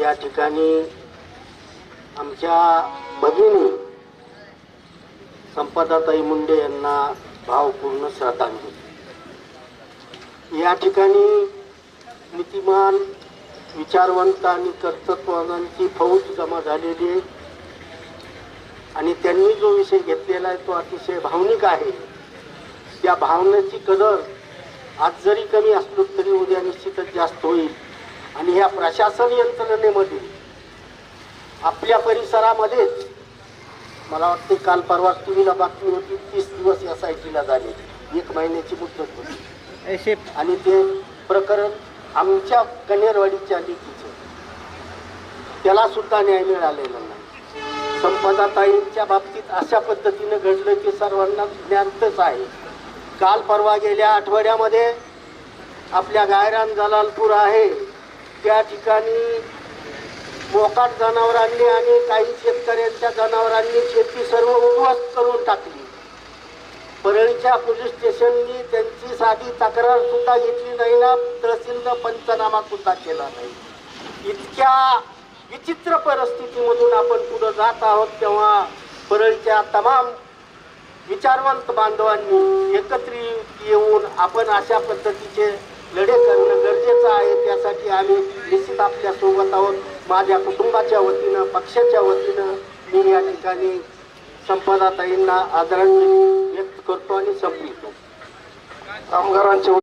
या ठिकाणी आमच्या भगिनी संपदाताई मुंडे यांना भावपूर्ण श्रद्धांजली। या ठिकाणी नीतिमान, विचारवंत आणि कर्तृत्ववानांची फौज जमा झालेली आहे आणि त्यांनी जो विषय घेतलेला आहे तो अतिशय भावनिक आहे। त्या भावनेची कदर आज जरी कमी असलो तरी उद्या निश्चितच जास्त होईल। आणि ह्या प्रशासन यंत्रणेमध्ये आपल्या परिसरामध्येच मला वाटते काल परवा टीव्हीला बातमी होती 30 दिवस SITला झाले, 1 महिन्याची मुदत होती आणि ते प्रकरण आमच्या कनेरवाडीच्या लेकीचं, त्याला सुद्धा न्याय मिळालेला नाही। संपदाताईंच्या बाबतीत अशा पद्धतीने घडलं की सर्वांना ज्ञातच आहे। काल परवा गेल्या आठवड्यामध्ये आपल्या गायरान जलालपूर आहे त्या ठिकाणी मोकाट जनावरांनी आणि काही शेतकऱ्यांच्या जनावरांनी शेती सर्व उद्ध्वस्त करून टाकली। परळीच्या पोलीस स्टेशननी त्यांची साधी तक्रार सुद्धा घेतली नाही ना, तहसीलनं पंचनामा सुद्धा केला नाही। इतक्या विचित्र परिस्थितीमधून आपण पुढे जात आहोत तेव्हा परळीच्या तमाम विचारवंत बांधवांनी एकत्रित येऊन आपण अशा पद्धतीचे लढे करणं गरजेचं आहे। त्यासाठी आम्ही निश्चित आपल्या सोबत आहोत। माझ्या कुटुंबाच्या वतीनं, पक्षाच्या वतीनं मी या ठिकाणी संपदाताईंना आदरांजली व्यक्त करतो आणि संपवितो। कामगारांचे